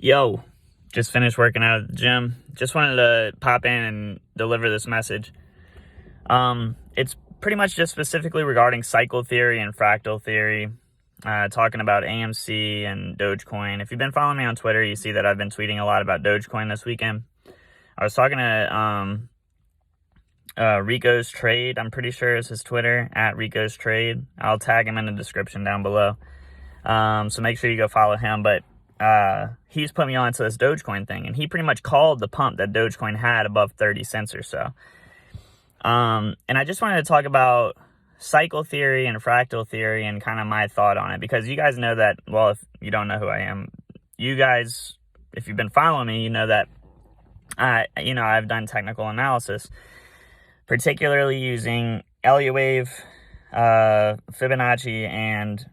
Yo, just finished working out at the gym. Just wanted to pop in and deliver this message. It's pretty much just specifically regarding cycle theory and fractal theory, talking about AMC and Dogecoin. If you've been following me on Twitter, you see that I've been tweeting a lot about Dogecoin this weekend. I was talking to Rico's Trade, I'm pretty sure is his Twitter, at Rico's Trade. I'll tag him in the description down below. So make sure you go follow him. But he's put me on to this Dogecoin thing, and he pretty much called the pump that Dogecoin had above 30 cents or so. And I just wanted to talk about cycle theory and fractal theory and kind of my thought on it, because you guys know that, well, if you don't know who I am, you guys, if you've been following me, you know that I've done technical analysis, particularly using Elliott wave, Fibonacci, and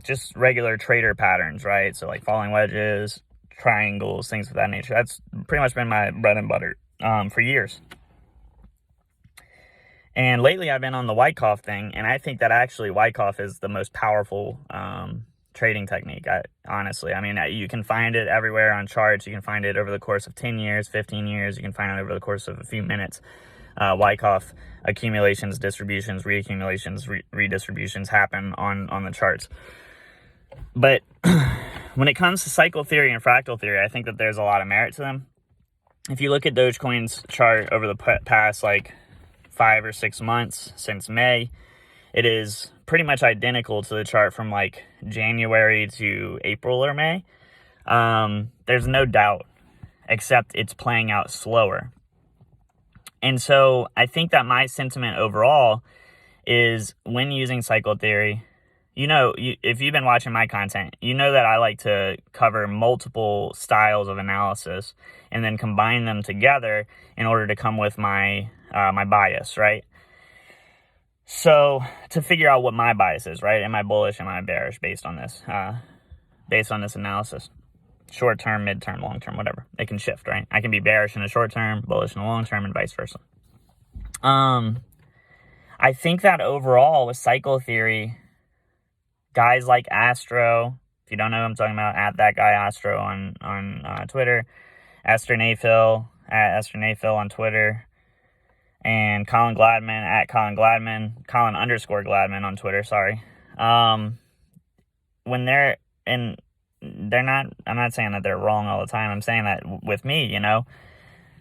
just regular trader patterns, right? So like falling wedges, triangles, things of that nature. That's pretty much been my bread and butter for years. And lately I've been on the Wyckoff thing, and I think that actually Wyckoff is the most powerful trading technique. Honestly, I mean, you can find it everywhere on charts. You can find it over the course of 10 years, 15 years. You can find it over the course of a few minutes. Wyckoff accumulations, distributions, reaccumulations, redistributions happen on the charts. But when it comes to cycle theory and fractal theory, I think that there's a lot of merit to them. If you look at Dogecoin's chart over the past like 5 or 6 months since May, it is pretty much identical to the chart from like January to April or May. There's no doubt, except it's playing out slower. And so I think that my sentiment overall is, when using cycle theory, if you've been watching my content, you know that I like to cover multiple styles of analysis and then combine them together in order to come with my bias, right? So to figure out what my bias is, right? Am I bullish? Am I bearish based on this analysis? Short term, mid-term, long-term, whatever. It can shift, right? I can be bearish in the short term, bullish in the long term, and vice versa. I think that overall with cycle theory, guys like Astro, if you don't know who I'm talking about, at that guy Astro on Twitter, Esther Nayfill, at Esther Nayfill on Twitter, and Colin Gladman, at Colin Gladman, Colin_Gladman on Twitter, sorry. When I'm not saying that they're wrong all the time. I'm saying that with me,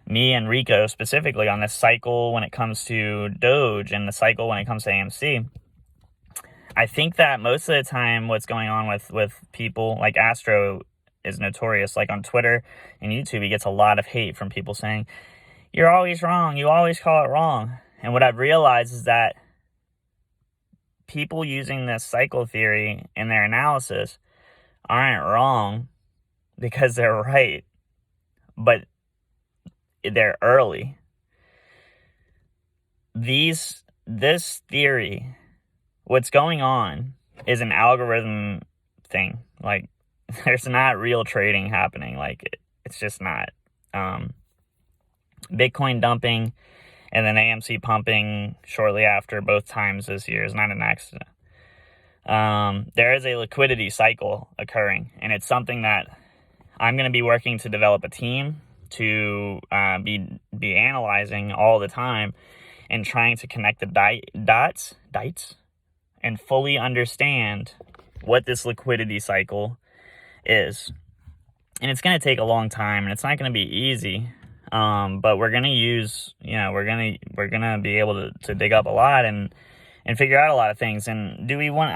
me and Rico specifically on this cycle when it comes to Doge and the cycle when it comes to AMC, I think that most of the time what's going on with people like Astro is notorious. Like on Twitter and YouTube, he gets a lot of hate from people saying, "You're always wrong. You always call it wrong." And what I've realized is that people using this cycle theory in their analysis aren't wrong because they're right, but they're early. This theory, what's going on is an algorithm thing. Like, there's not real trading happening. Like, it's just not. Bitcoin dumping and then AMC pumping shortly after both times this year is not an accident. There is a liquidity cycle occurring, and it's something that I'm going to be working to develop a team to be analyzing all the time and trying to connect the dots and fully understand what this liquidity cycle is. And it's going to take a long time, and it's not going to be easy. But we're going to use, we're going to be able to dig up a lot and figure out a lot of things. And do we want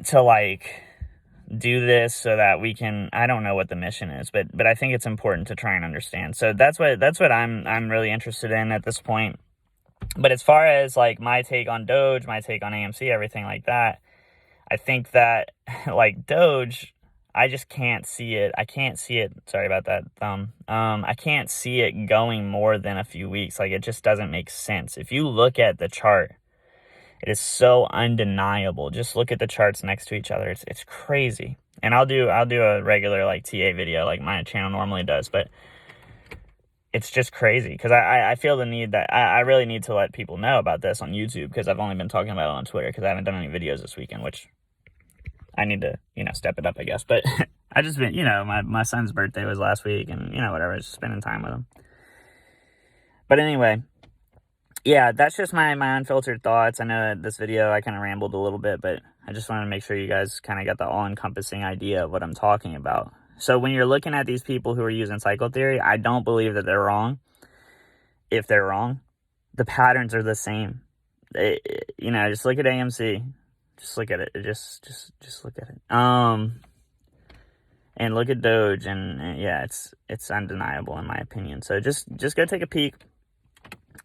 to like do this so that we can, I don't know what the mission is, but I think it's important to try and understand. So that's what I'm really interested in at this point. But as far as like my take on Doge, my take on AMC, everything like that, I think that like Doge, I just can't see it. I can't see it. Sorry about that thumb. I can't see it going more than a few weeks. Like, it just doesn't make sense. If you look at the chart, it is so undeniable. Just look at the charts next to each other. It's crazy. And I'll do a regular like TA video like my channel normally does, but it's just crazy because I feel the need that I really need to let people know about this on YouTube, because I've only been talking about it on Twitter because I haven't done any videos this weekend, which I need to, step it up, I guess. But I just been, my son's birthday was last week, and, whatever, just spending time with him. But anyway, yeah, that's just my unfiltered thoughts. I know this video, I kind of rambled a little bit, but I just wanted to make sure you guys kind of got the all-encompassing idea of what I'm talking about. So when you're looking at these people who are using cycle theory, I don't believe that they're wrong. If they're wrong, the patterns are the same. Just look at AMC. Just look at it. Just look at it. And look at Doge, and yeah, it's undeniable in my opinion. So just go take a peek.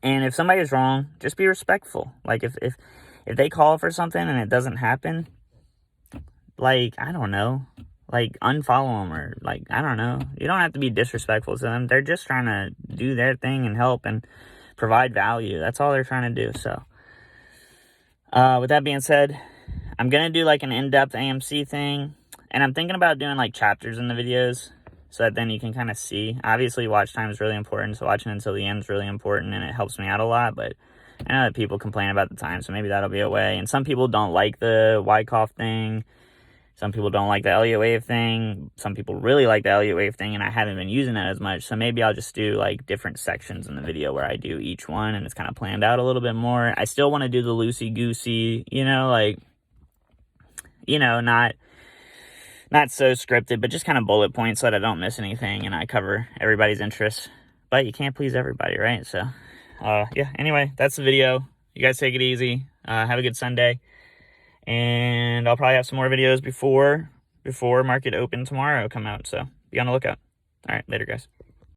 And if somebody is wrong, just be respectful. Like if they call for something and it doesn't happen, like, I don't know, like unfollow them, or like, I don't know. You don't have to be disrespectful to them. They're just trying to do their thing and help and provide value. That's all they're trying to do. So with that being said, I'm going to do like an in-depth AMC thing. And I'm thinking about doing like chapters in the videos, so that then you can kind of see. Obviously, watch time is really important, so watching until the end is really important, and it helps me out a lot. But I know that people complain about the time, so maybe that'll be a way. And some people don't like the Wyckoff thing. Some people don't like the Elliott wave thing. Some people really like the Elliott wave thing, and I haven't been using that as much. So maybe I'll just do like different sections in the video where I do each one, and it's kind of planned out a little bit more. I still want to do the loosey-goosey, not so scripted, but just kind of bullet points so that I don't miss anything and I cover everybody's interests. But you can't please everybody, right? So, yeah, anyway, that's the video. You guys take it easy. Have a good Sunday. And I'll probably have some more videos before market open tomorrow come out. So be on the lookout. All right, later, guys.